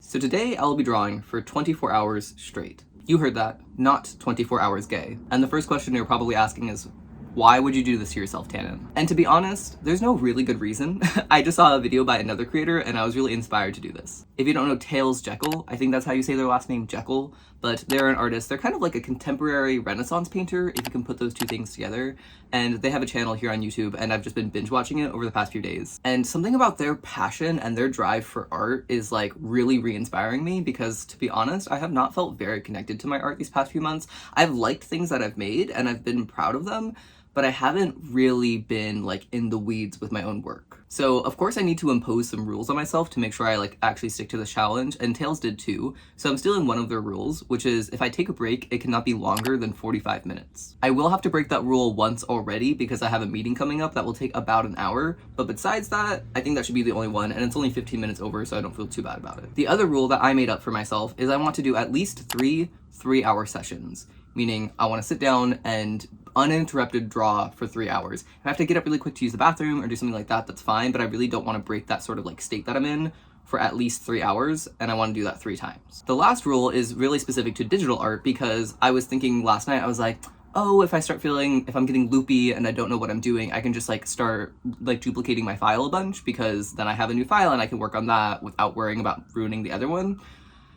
So today I'll be drawing for 24 hours straight. You heard that, not 24 hours gay. And the first question you're probably asking is, why would you do this to yourself, Tannen? And to be honest, there's no really good reason. I just saw a video by another creator and I was really inspired to do this. If you don't know Tails Jekyll, I think that's how you say their last name, Jekyll, but they're an artist. They're kind of like a contemporary Renaissance painter, if you can put those two things together. And they have a channel here on YouTube and I've just been binge watching it over the past few days. And something about their passion and their drive for art is like really re-inspiring me because, to be honest, I have not felt very connected to my art these past few months. I've liked things that I've made and I've been proud of them, but I haven't really been like in the weeds with my own work. So of course I need to impose some rules on myself to make sure I like actually stick to the challenge, and Tails did too. So I'm still in one of their rules, which is if I take a break, it cannot be longer than 45 minutes. I will have to break that rule once already because I have a meeting coming up that will take about an hour, but besides that, I think that should be the only one, and it's only 15 minutes over, so I don't feel too bad about it. The other rule that I made up for myself is I want to do at least three-hour sessions, meaning I want to sit down and uninterrupted draw for 3 hours. If I have to get up really quick to use the bathroom or do something like that, that's fine, but I really don't want to break that sort of like state that I'm in for at least 3 hours, and I want to do that 3 times. The last rule is really specific to digital art because I was thinking last night, I was like, oh, if I start feeling, if I'm getting loopy and I don't know what I'm doing, I can just like start like duplicating my file a bunch because then I have a new file and I can work on that without worrying about ruining the other one.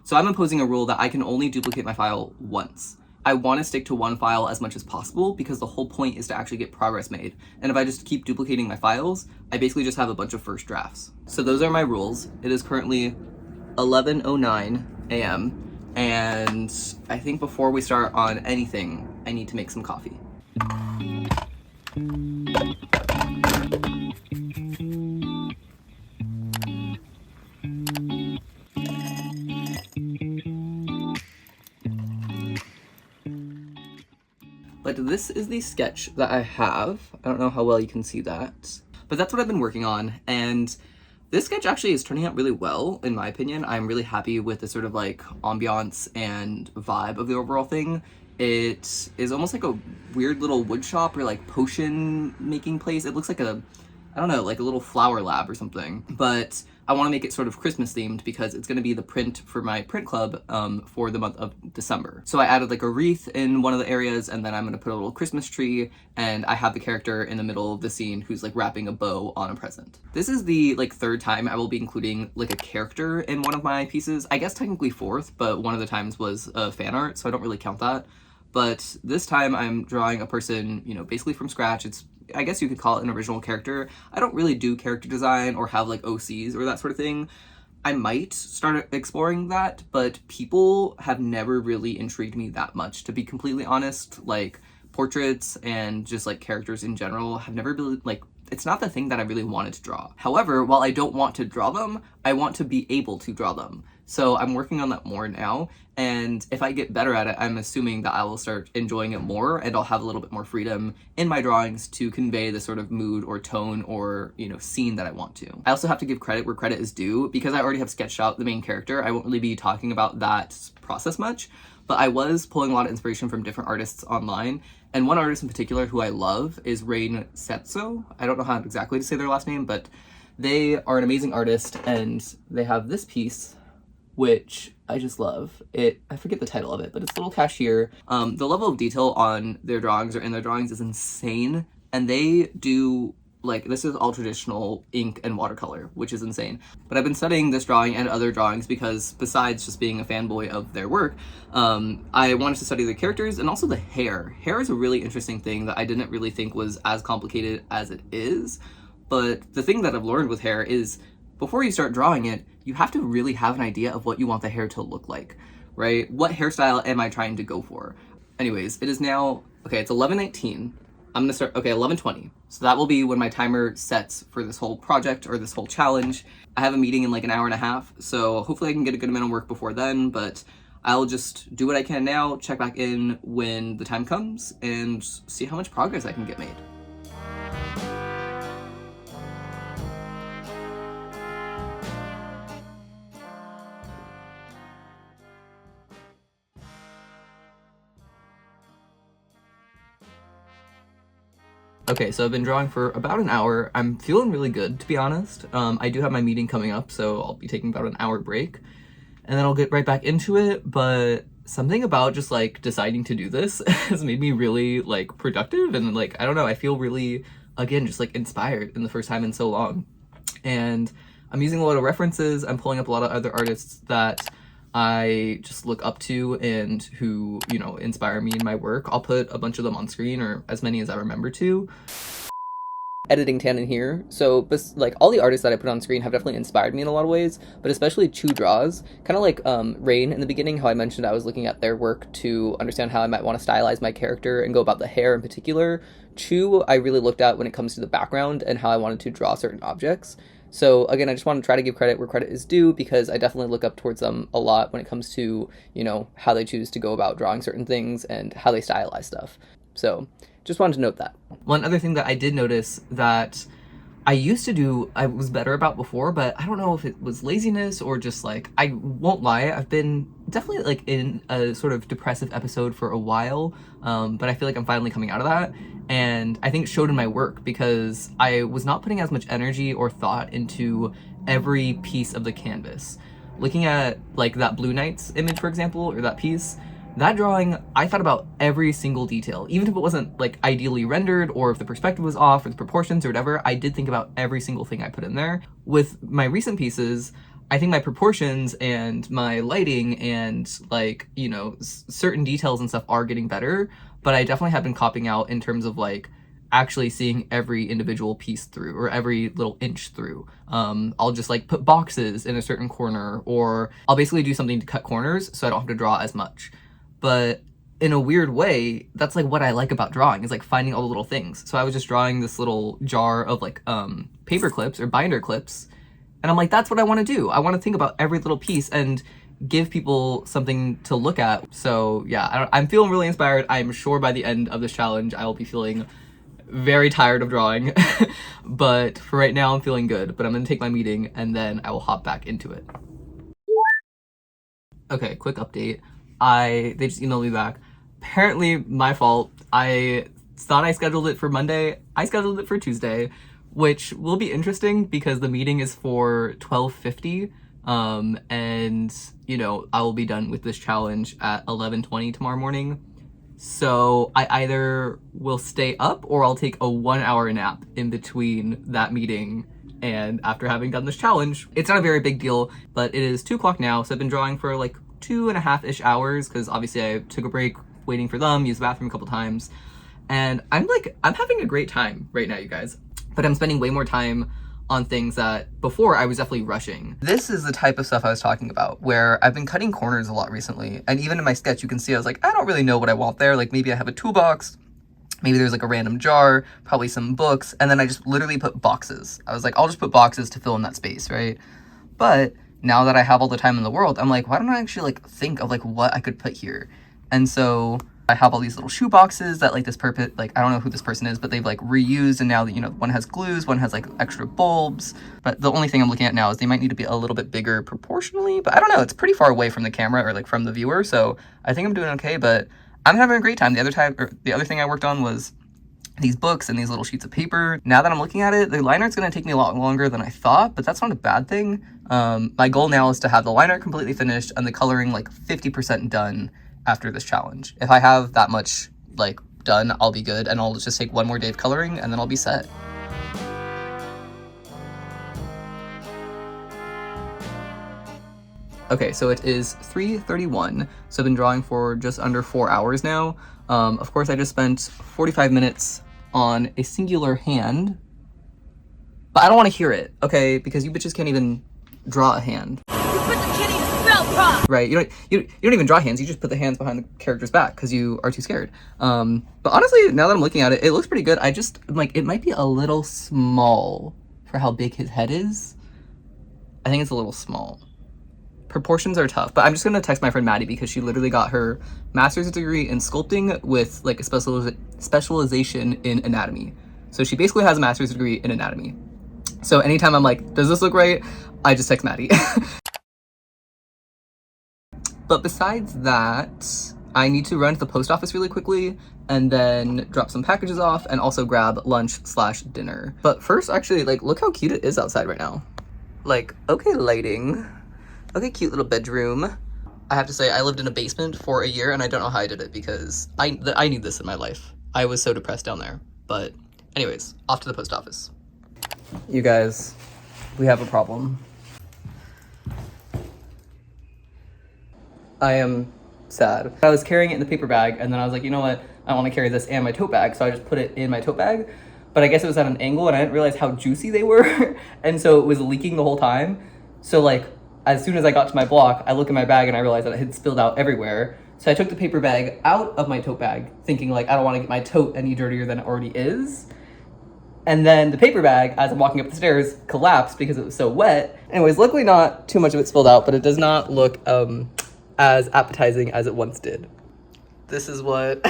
So I'm imposing a rule that I can only duplicate my file once. I want to stick to one file as much as possible because the whole point is to actually get progress made. And if I just keep duplicating my files, I basically just have a bunch of first drafts. So those are my rules. It is currently 11:09 a.m. and I think before we start on anything, I need to make some coffee. But this is the sketch that I have. I don't know how well you can see that, but that's what I've been working on. And this sketch actually is turning out really well, in my opinion. I'm really happy with the sort of like ambiance and vibe of the overall thing. It is almost like a weird little wood shop or like potion making place. It looks like a, I don't know, like a little flower lab or something, but I want to make it sort of Christmas themed because it's going to be the print for my print club for the month of December. So I added like a wreath in one of the areas, and then I'm going to put a little Christmas tree, and I have the character in the middle of the scene who's like wrapping a bow on a present. This is the like 3rd time I will be including like a character in one of my pieces. I guess technically 4th, but one of the times was fan art, so I don't really count that. But this time I'm drawing a person, you know, basically from scratch. It's, I guess you could call it an original character. I don't really do character design or have like OCs or that sort of thing. I might start exploring that, but people have never really intrigued me that much, to be completely honest. Like portraits and just like characters in general have never really like, it's not the thing that I really wanted to draw. However, while I don't want to draw them, I want to be able to draw them. So I'm working on that more now, and if I get better at it, I'm assuming that I will start enjoying it more and I'll have a little bit more freedom in my drawings to convey the sort of mood or tone or, you know, scene that I want to. I also have to give credit where credit is due because I already have sketched out the main character. I won't really be talking about that process much, but I was pulling a lot of inspiration from different artists online, and one artist in particular who I love is Rain Setso. I don't know how exactly to say their last name, but they are an amazing artist, and they have this piece which I just love. I forget the title of it, but it's Little Cashier. The level of detail on their drawings or in their drawings is insane, and they do, like, this is all traditional ink and watercolor, which is insane. But I've been studying this drawing and other drawings because besides just being a fanboy of their work, I wanted to study the characters and also the hair. Hair is a really interesting thing that I didn't really think was as complicated as it is. But the thing that I've learned with hair is before you start drawing it, you have to really have an idea of what you want the hair to look like, right? What hairstyle am I trying to go for? Anyways, it is now, okay, it's 11:19. I'm gonna start, okay, 11:20. So that will be when my timer sets for this whole project or this whole challenge. I have a meeting in like an hour and a half, so hopefully I can get a good amount of work before then, but I'll just do what I can now, check back in when the time comes, and see how much progress I can get made. Okay, so I've been drawing for about an hour. I'm feeling really good, to be honest. I do have my meeting coming up, so I'll be taking about an hour break. and then I'll get right back into it. But something about just like deciding to do this has made me really like productive, and like, I don't know, I feel really, again, just like inspired in the first time in so long. And I'm using a lot of references. I'm pulling up a lot of other artists that I just look up to and who, you know, inspire me in my work. I'll put a bunch of them on screen, or as many as I remember to. Editing tan in here. So, like, all the artists that I put on screen have definitely inspired me in a lot of ways, but especially Chu Draws. Kind of like Rain in the beginning, how I mentioned I was looking at their work to understand how I might want to stylize my character and go about the hair in particular. Chu, I really looked at when it comes to the background and how I wanted to draw certain objects. So again, I just want to try to give credit where credit is due, because I definitely look up towards them a lot when it comes to, you know, how they choose to go about drawing certain things and how they stylize stuff. So just wanted to note that. One other thing that I did notice that I used to do, I was better about before, but I don't know if it was laziness or just like, I won't lie, I've been definitely like in a sort of depressive episode for a while, but I feel like I'm finally coming out of that. And I think it showed in my work because I was not putting as much energy or thought into every piece of the canvas. Looking at like that Blue Knights image, for example, or that piece, that drawing, I thought about every single detail. Even if it wasn't like ideally rendered, or if the perspective was off, or the proportions or whatever, I did think about every single thing I put in there. With my recent pieces, I think my proportions and my lighting and like, you know, certain details and stuff are getting better, but I definitely have been copping out in terms of like actually seeing every individual piece through, or every little inch through. I'll just like put boxes in a certain corner, or I'll basically do something to cut corners so I don't have to draw as much. But in a weird way, that's like what I like about drawing, is like finding all the little things. So I was just drawing this little jar of like paper clips or binder clips, and I'm like, that's what I want to do. I want to think about every little piece and give people something to look at. So yeah, I'm feeling really inspired. I'm sure by the end of this challenge, I will be feeling very tired of drawing, but for right now, I'm feeling good. But I'm gonna take my meeting and then I will hop back into it. Okay, quick update. They just emailed me back. Apparently, my fault. I thought I scheduled it for Monday. I scheduled it for Tuesday, which will be interesting because the meeting is for 12:50. And, you know, I will be done with this challenge at 11:20 tomorrow morning. So I either will stay up or I'll take a 1-hour nap in between that meeting and after having done this challenge. It's not a very big deal, but it is 2 o'clock now, so I've been drawing for like 2.5-ish hours, because obviously I took a break waiting for them, used the bathroom a couple times, and I'm having a great time right now, you guys. But I'm spending way more time on things that before I was definitely rushing. This is the type of stuff I was talking about, where I've been cutting corners a lot recently, and even in my sketch you can see I was like, I don't really know what I want there. Like, maybe I have a toolbox, maybe there's like a random jar, probably some books, and then I just literally put boxes. I was like, I'll just put boxes to fill in that space, right? But now that I have all the time in the world, I'm like, why don't I actually like think of like what I could put here? And so I have all these little shoe boxes that like this purpose, like, I don't know who this person is, but they've like reused, and now, you know, one has glues, one has like extra bulbs. But the only thing I'm looking at now is they might need to be a little bit bigger proportionally, but I don't know, it's pretty far away from the camera or like from the viewer, so I think I'm doing okay, but I'm having a great time. The other thing I worked on was these books and these little sheets of paper. Now that I'm looking at it, the liner is going to take me a lot longer than I thought, but that's not a bad thing. My goal now is to have the liner completely finished and the coloring like 50% done after this challenge. If I have that much like done, I'll be good, and I'll just take one more day of coloring and then I'll be set. Okay, so it is 3:31, so I've been drawing for just under 4 hours now. Of course, I just spent 45 minutes on a singular hand, but I don't want to hear it, okay? Because you bitches can't even draw a hand. You put the kitty in spell prop! Right, you don't even draw hands, you just put the hands behind the character's back because you are too scared. But honestly, now that I'm looking at it, it looks pretty good. I'm like, it might be a little small for how big his head is. I think it's a little small. Proportions are tough, but I'm just gonna text my friend Maddie because she literally got her master's degree in sculpting with like a specialization in anatomy. So she basically has a master's degree in anatomy. So anytime I'm like, does this look right? I just text Maddie. But besides that, I need to run to the post office really quickly and then drop some packages off and also grab lunch/dinner. But first, actually, like, look how cute it is outside right now. Like, okay, lighting. Okay, cute little bedroom. I have to say, I lived in a basement for a year, and I don't know how I did it because I need this in my life. I was so depressed down there. But anyways, off to the post office. You guys, we have a problem. I am sad. I was carrying it in the paper bag, and then I was like, you know what? I want to carry this and my tote bag, so I just put it in my tote bag. But I guess it was at an angle, and I didn't realize how juicy they were, and so it was leaking the whole time. So like, as soon as I got to my block, I look in my bag and I realized that it had spilled out everywhere. So I took the paper bag out of my tote bag, thinking like, I don't want to get my tote any dirtier than it already is. And then the paper bag, as I'm walking up the stairs, collapsed because it was so wet. Anyways, luckily not too much of it spilled out, but it does not look as appetizing as it once did. This is what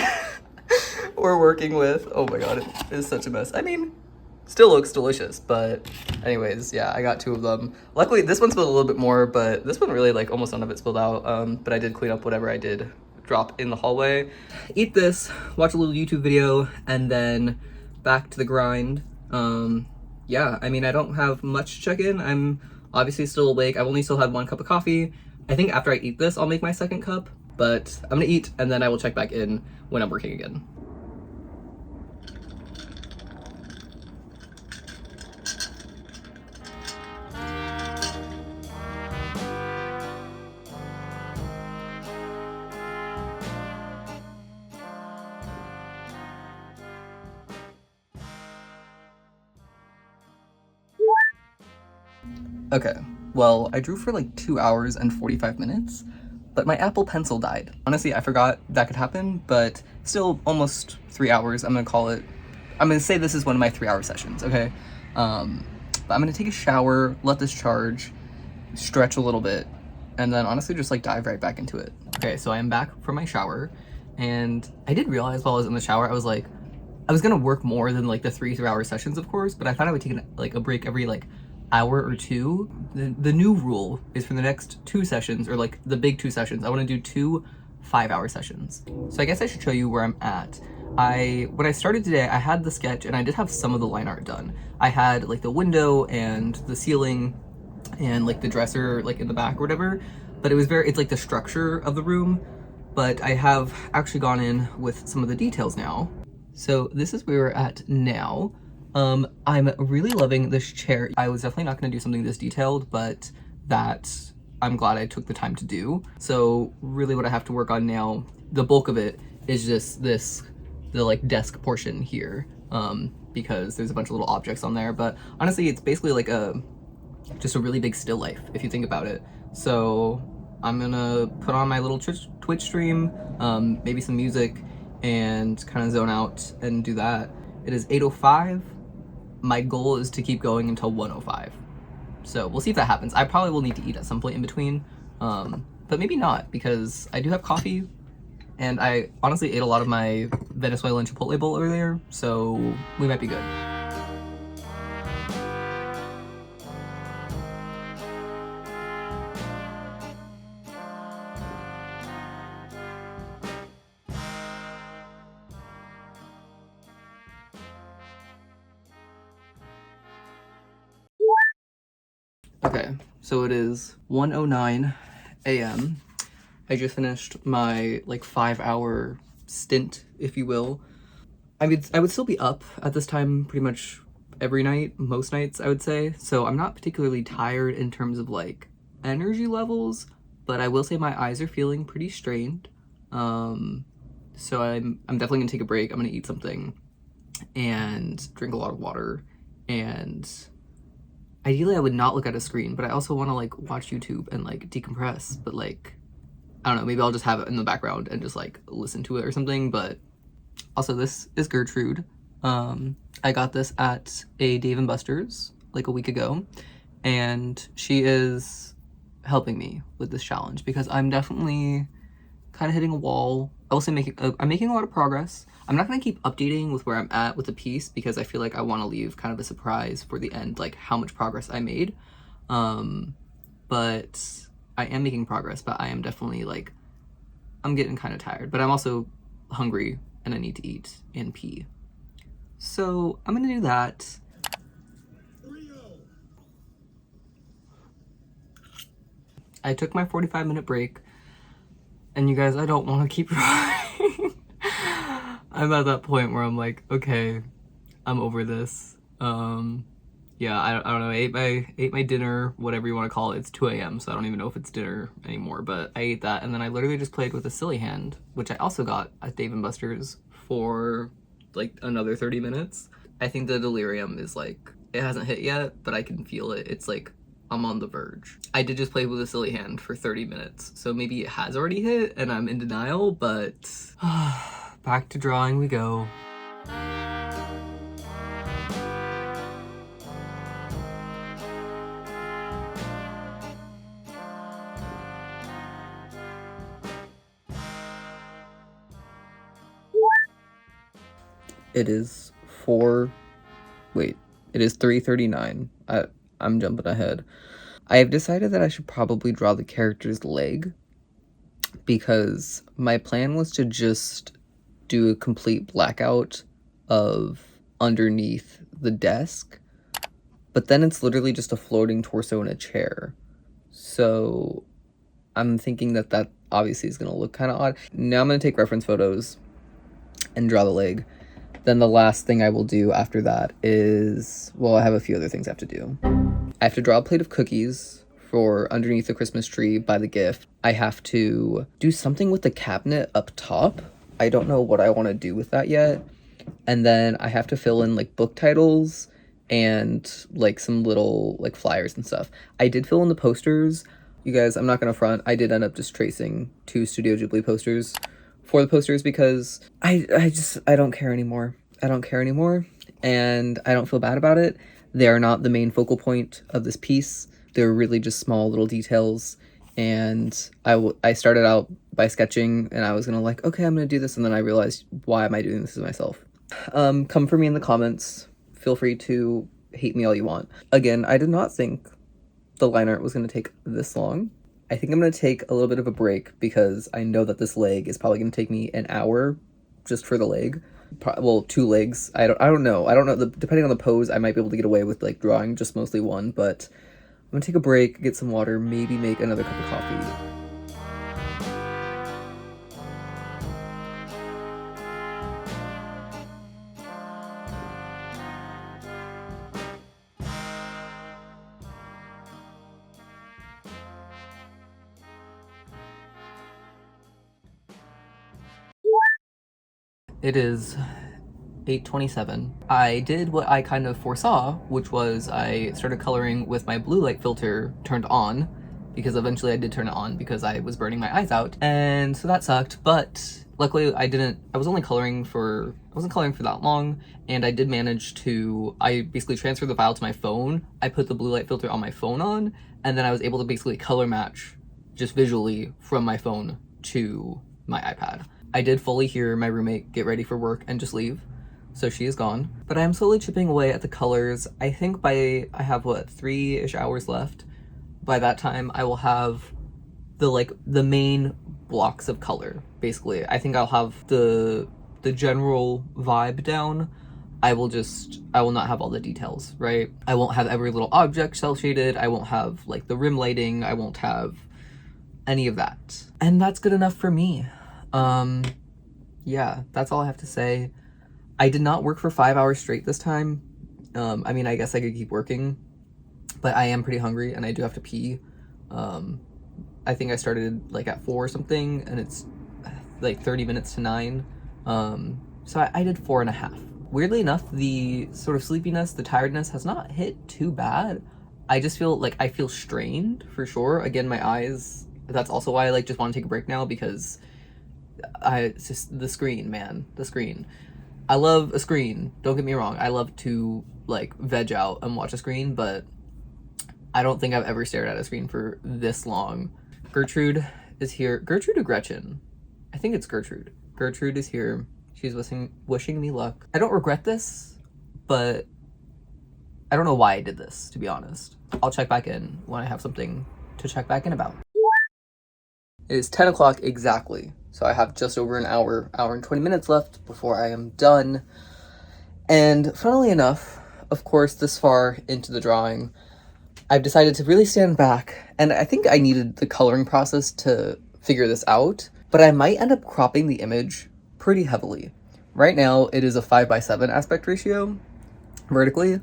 we're working with. Oh my god, it is such a mess. I mean, still looks delicious, but anyways, yeah, I got 2 of them. Luckily, this one spilled a little bit more, but this one really, like, almost none of it spilled out. But I did clean up whatever I did drop in the hallway. Eat this, watch a little YouTube video, and then back to the grind. Yeah, I mean, I don't have much to check in. I'm obviously still awake. I've only still had 1 cup of coffee. I think after I eat this, I'll make my 2nd cup, but I'm gonna eat, and then I will check back in when I'm working again. Okay, well, I drew for like 2 hours and 45 minutes, but my Apple Pencil died. Honestly, I forgot that could happen, but still almost 3 hours. I'm gonna say this is one of my 3-hour sessions, okay? But I'm gonna take a shower, let this charge, stretch a little bit, and then honestly just like dive right back into it. Okay, so I am back from my shower, and I did realize while I was in the shower, I was like, I was gonna work more than like the 3-hour sessions, of course, but I thought I would take a break every like hour or 2. The new rule is for the next 2 sessions, or like the big 2 sessions, I want to do 2 5-hour sessions. So I guess I should show you where I'm at. When I started today, I had the sketch and I did have some of the line art done. I had like the window and the ceiling and like the dresser like in the back or whatever, but it's like the structure of the room. But I have actually gone in with some of the details now. So this is where we're at now. I'm really loving this chair. I was definitely not going to do something this detailed, but that I'm glad I took the time to do. So really what I have to work on now, the bulk of it, is just the like desk portion here, because there's a bunch of little objects on there. But honestly, it's basically like just a really big still life, if you think about it. So I'm gonna put on my little Twitch stream, maybe some music, and kind of zone out and do that. It is 8:05. My goal is to keep going until 1:05. So we'll see if that happens. I probably will need to eat at some point in between, but maybe not, because I do have coffee, and I honestly ate a lot of my Venezuelan Chipotle bowl earlier, so we might be good. Okay, so it is 1:09 a.m. I just finished my like 5-hour stint, if you will. I would still be up at this time pretty much every night, most nights I would say. So I'm not particularly tired in terms of like energy levels, but I will say my eyes are feeling pretty strained. So I'm definitely gonna take a break. I'm gonna eat something and drink a lot of water, and ideally I would not look at a screen, but I also want to like watch YouTube and like decompress, but like, I don't know, maybe I'll just have it in the background and just like listen to it or something. But also, this is Gertrude. I got this at a Dave & Buster's like a week ago, and she is helping me with this challenge because I'm definitely kind of hitting a wall. I will say I'm making a lot of progress. I'm not going to keep updating with where I'm at with the piece because I feel like I want to leave kind of a surprise for the end, like how much progress I made. But I am making progress, but I am definitely like, I'm getting kind of tired, but I'm also hungry and I need to eat and pee. So I'm going to do that. I took my 45-minute break, and you guys, I don't want to keep drawing. I'm at that point where I'm like, okay, I'm over this. Yeah, I don't know. I ate my dinner, whatever you want to call it. It's 2 a.m., so I don't even know if it's dinner anymore. But I ate that, and then I literally just played with a silly hand, which I also got at Dave & Buster's for like another 30 minutes. I think the delirium is like, it hasn't hit yet, but I can feel it. It's like I'm on the verge. I did just play with a silly hand for 30 minutes, so maybe it has already hit and I'm in denial, but back to drawing we go. It is 3:39. I'm jumping ahead. I have decided that I should probably draw the character's leg, because my plan was to just do a complete blackout of underneath the desk, but then it's literally just a floating torso in a chair. So I'm thinking that that obviously is going to look kind of odd. Now I'm going to take reference photos and draw the leg. Then the last thing I will do after that is, well, I have a few other things I have to do. I have to draw a plate of cookies for underneath the Christmas tree by the gift. I have to do something with the cabinet up top. I don't know what I want to do with that yet. And then I have to fill in like book titles and like some little like flyers and stuff. I did fill in the posters. You guys, I'm not gonna front. I did end up just tracing 2 Studio Ghibli posters for the posters because I don't care anymore. I don't care anymore, and I don't feel bad about it. They are not the main focal point of this piece. They're really just small little details, and I started out by sketching, and I was gonna like, okay, I'm gonna do this, and then I realized, why am I doing this to myself? Come for me in the comments. Feel free to hate me all you want. Again, I did not think the line art was gonna take this long. I think I'm going to take a little bit of a break because I know that this leg is probably going to take me an hour just for the leg. Well, 2 legs. I don't know. Depending on the pose, I might be able to get away with like drawing just mostly one, but I'm going to take a break, get some water, maybe make another cup of coffee. It is 8:27. I did what I kind of foresaw, which was I started coloring with my blue light filter turned on, because eventually I did turn it on because I was burning my eyes out, and so that sucked, but luckily I wasn't coloring for that long, and I did manage to, I basically transferred the file to my phone, I put the blue light filter on my phone on, and then I was able to basically color match just visually from my phone to my iPad. I did fully hear my roommate get ready for work and just leave, so she is gone. But I am slowly chipping away at the colors. I think I have, what, 3-ish hours left? By that time, I will have the main blocks of color, basically. I think I'll have the general vibe down. I will not have all the details, right? I won't have every little object cel shaded. I won't have like the rim lighting. I won't have any of that. And that's good enough for me. Yeah, that's all I have to say. I did not work for 5 hours straight this time. I mean, I guess I could keep working, but I am pretty hungry and I do have to pee. I think I started like at 4 or something, and it's like 30 minutes to 9. So I did 4.5. Weirdly enough, the sort of sleepiness, the tiredness has not hit too bad. I just feel like I feel strained for sure. Again, my eyes, that's also why I like just want to take a break now, because it's just the screen, man. The screen. I love a screen. Don't get me wrong. I love to like veg out and watch a screen, but I don't think I've ever stared at a screen for this long. Gertrude is here. Gertrude or Gretchen? I think it's Gertrude. Gertrude is here. She's wishing me luck. I don't regret this, but I don't know why I did this, to be honest. I'll check back in when I have something to check back in about. It is 10 o'clock exactly, so I have just over an hour and 20 minutes left before I am done. And funnily enough, of course, this far into the drawing, I've decided to really stand back, and I think I needed the coloring process to figure this out, but I might end up cropping the image pretty heavily. Right now, it is a 5:7 aspect ratio vertically,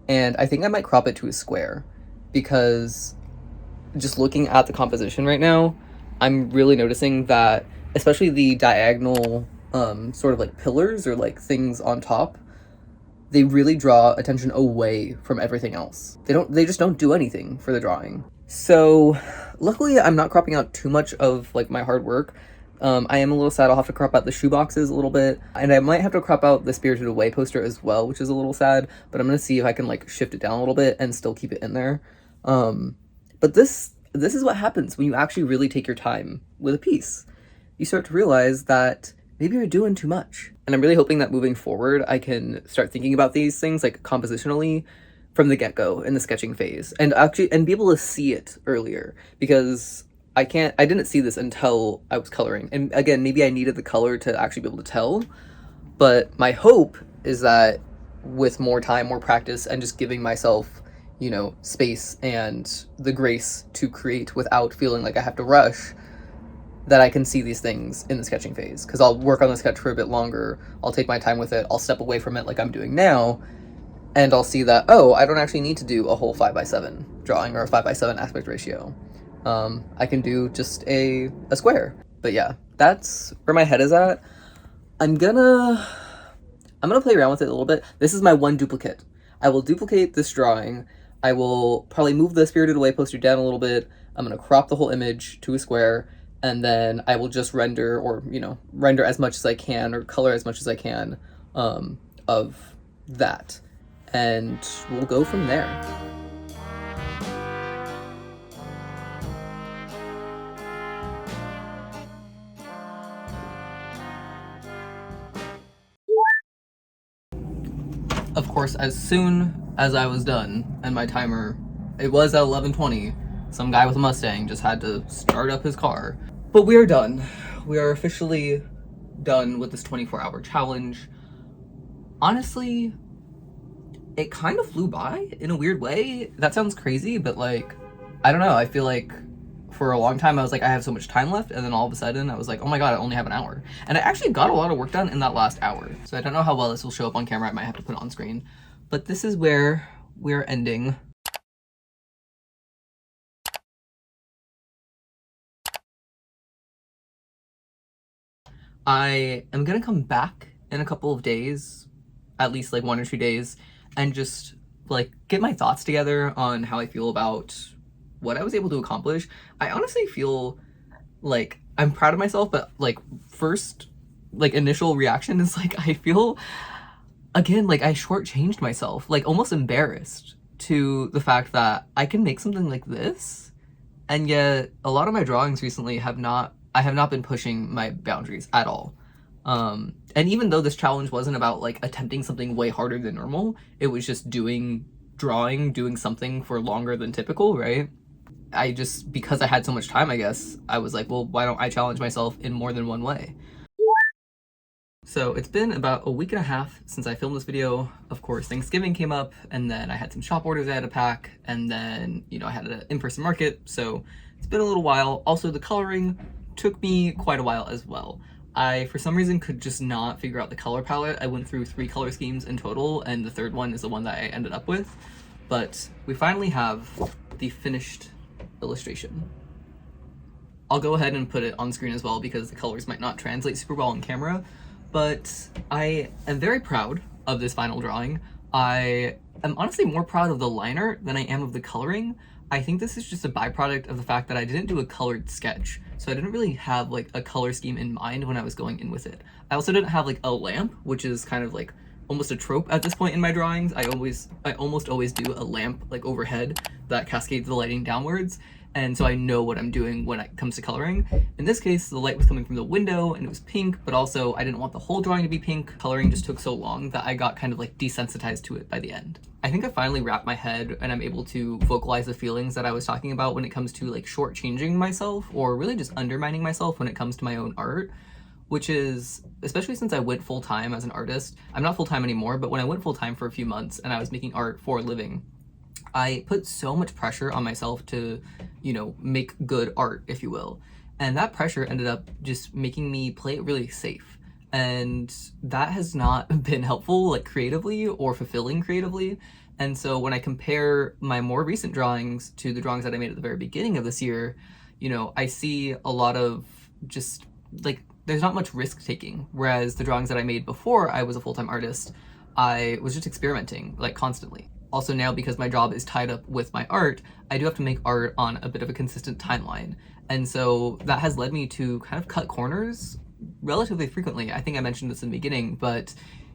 and I think I might crop it to a square because just looking at the composition right now, I'm really noticing that, especially the diagonal sort of like pillars or like things on top, they really draw attention away from everything else. They just don't do anything for the drawing. So luckily I'm not cropping out too much of like my hard work. I am a little sad I'll have to crop out the shoe boxes a little bit, and I might have to crop out the Spirited Away poster as well, which is a little sad, but I'm gonna see if I can like shift it down a little bit and still keep it in there. But this is what happens when you actually really take your time with a piece. You start to realize that maybe you're doing too much. And I'm really hoping that moving forward, I can start thinking about these things like compositionally from the get-go in the sketching phase, and be able to see it earlier, because I didn't see this until I was coloring. And again, maybe I needed the color to actually be able to tell, but my hope is that with more time, more practice, and just giving myself, space and the grace to create without feeling like I have to rush, that I can see these things in the sketching phase. Because I'll work on the sketch for a bit longer, I'll take my time with it, I'll step away from it like I'm doing now, and I'll see that, oh, I don't actually need to do a whole 5:7 drawing or a 5:7 aspect ratio. I can do just a square. But yeah, that's where my head is at. I'm gonna play around with it a little bit. This is my one duplicate. I will duplicate this drawing. I will probably move the Spirited Away poster down a little bit. I'm gonna crop the whole image to a square, and then I will just render as much as I can, or color as much as I can of that. And we'll go from there. Of course, as soon as I was done and my timer, it was at 11:20, some guy with a Mustang just had to start up his car. But we are done. We are officially done with this 24-hour challenge. Honestly, it kind of flew by in a weird way. That sounds crazy, but like, I don't know. I feel like for a long time I was like, I have so much time left, and then all of a sudden I was like, oh my god, I only have an hour. And I actually got a lot of work done in that last hour. So I don't know how well this will show up on camera. I might have to put it on screen. But this is where we're ending. I am gonna come back in a couple of days, at least like 1 or 2 days, and just like get my thoughts together on how I feel about what I was able to accomplish. I honestly feel like I'm proud of myself, but like first, like initial reaction is like, I feel, again, like I shortchanged myself, like almost embarrassed to the fact that I can make something like this. And yet a lot of my drawings recently I have not been pushing my boundaries at all. And even though this challenge wasn't about like attempting something way harder than normal, it was just doing something for longer than typical, right? Because I had so much time, I guess, I was like, well, why don't I challenge myself in more than one way? So it's been about a week and a half since I filmed this video. Of course, Thanksgiving came up, and then I had some shop orders I had to pack, and then, I had an in-person market, so it's been a little while. Also, the coloring took me quite a while as well. I, for some reason, could just not figure out the color palette. I went through 3 color schemes in total, and the third one is the one that I ended up with. But we finally have the finished illustration. I'll go ahead and put it on screen as well because the colors might not translate super well on camera, but I am very proud of this final drawing. I am honestly more proud of the line art than I am of the coloring. I think this is just a byproduct of the fact that I didn't do a colored sketch, so I didn't really have like a color scheme in mind when I was going in with it. I also didn't have like a lamp, which is kind of like almost a trope at this point in my drawings. I almost always do a lamp like overhead that cascades the lighting downwards, and so I know what I'm doing when it comes to coloring. In this case, the light was coming from the window and it was pink, but also I didn't want the whole drawing to be pink. Coloring just took so long that I got kind of like desensitized to it by the end. I think I finally wrapped my head and I'm able to vocalize the feelings that I was talking about when it comes to like shortchanging myself, or really just undermining myself when it comes to my own art. Which is, especially since I went full-time as an artist, I'm not full-time anymore, but when I went full-time for a few months and I was making art for a living, I put so much pressure on myself to, you know, make good art, if you will. And that pressure ended up just making me play it really safe. And that has not been helpful, like creatively or fulfilling creatively. And so when I compare my more recent drawings to the drawings that I made at the very beginning of this year, you know, I see a lot of just like, there's not much risk taking. Whereas the drawings that I made before I was a full-time artist, I was just experimenting like constantly. Also now, because my job is tied up with my art, I do have to make art on a bit of a consistent timeline. And so that has led me to kind of cut corners relatively frequently. I think I mentioned this in the beginning, but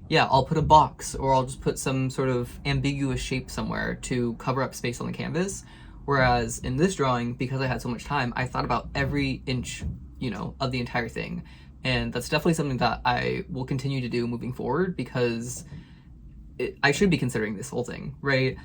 yeah, I'll put a box or I'll just put some sort of ambiguous shape somewhere to cover up space on the canvas. Whereas in this drawing, because I had so much time, I thought about every inch, you know, of the entire thing. And that's definitely something that I will continue to do moving forward, because I should be considering this whole thing, right?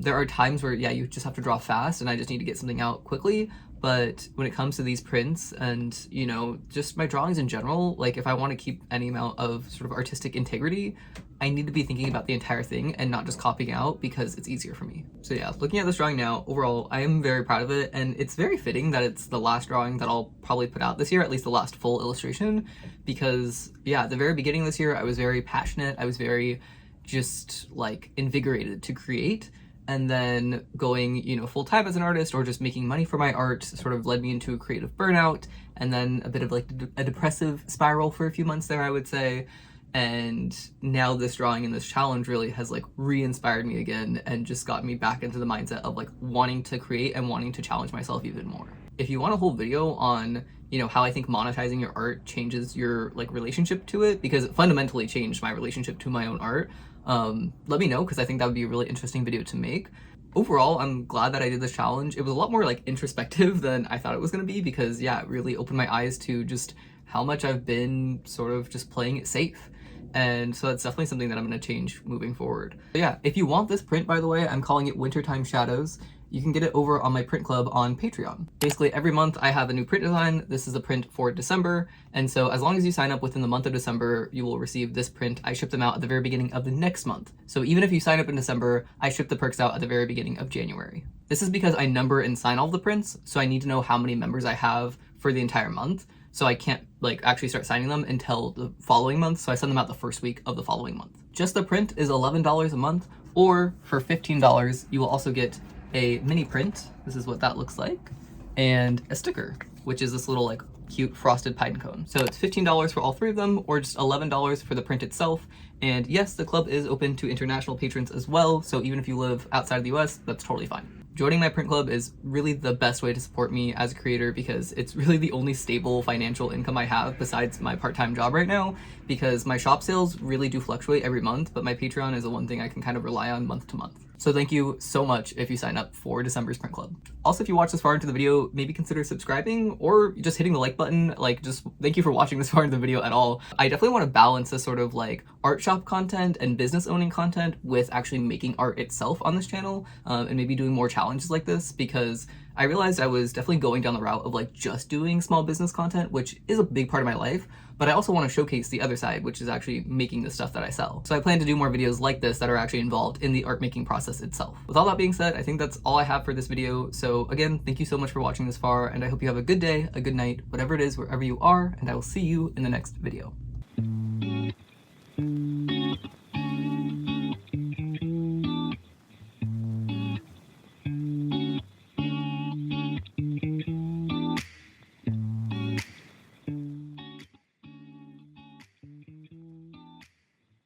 There are times where, yeah, you just have to draw fast and I just need to get something out quickly. But when it comes to these prints and, you know, just my drawings in general, like if I want to keep any amount of sort of artistic integrity, I need to be thinking about the entire thing and not just copying out, because it's easier for me. So yeah, looking at this drawing now, overall, I am very proud of it. And it's very fitting that it's the last drawing that I'll probably put out this year, at least the last full illustration, because yeah, at the very beginning of this year, I was very passionate. I was very just like invigorated to create, and then going, you know, full-time as an artist or just making money for my art sort of led me into a creative burnout, and then a bit of like a depressive spiral for a few months there, I would say. And now this drawing and this challenge really has like re-inspired me again and just got me back into the mindset of like wanting to create and wanting to challenge myself even more. If you want a whole video on, you know, how I think monetizing your art changes your like relationship to it, because it fundamentally changed my relationship to my own art, let me know, because I think that would be a really interesting video to make. Overall, I'm glad that I did this challenge. It was a lot more like introspective than I thought it was going to be, because yeah, it really opened my eyes to just how much I've been sort of just playing it safe. And so that's definitely something that I'm going to change moving forward. But yeah, if you want this print, by the way, I'm calling it Wintertime Shadows. You can get it over on my print club on Patreon. Basically, every month I have a new print design. This is a print for December. And so as long as you sign up within the month of December, you will receive this print. I ship them out at the very beginning of the next month. So even if you sign up in December, I ship the perks out at the very beginning of January. This is because I number and sign all of the prints, so I need to know how many members I have for the entire month. So I can't like actually start signing them until the following month. So I send them out the first week of the following month. Just the print is $11 a month, or for $15, you will also get a mini print. This is what that looks like, and a sticker, which is this little like cute frosted pine cone. So it's $15 for all three of them, or just $11 for the print itself. And yes, the club is open to international patrons as well. So even if you live outside of the US, that's totally fine. Joining my print club is really the best way to support me as a creator, because it's really the only stable financial income I have besides my part-time job right now, because my shop sales really do fluctuate every month, but my Patreon is the one thing I can kind of rely on month to month. So thank you so much if you sign up for December's print club. Also, if you watch this far into the video, maybe consider subscribing or just hitting the like button. Like, just thank you for watching this far into the video at all. I definitely want to balance this sort of like art shop content and business owning content with actually making art itself on this channel, and maybe doing more challenges like this, because I realized I was definitely going down the route of like just doing small business content, which is a big part of my life, but I also want to showcase the other side, which is actually making the stuff that I sell. So I plan to do more videos like this that are actually involved in the art making process itself. With all that being said, I think that's all I have for this video. So again, thank you so much for watching this far, and I hope you have a good day, a good night, whatever it is, wherever you are, and I will see you in the next video.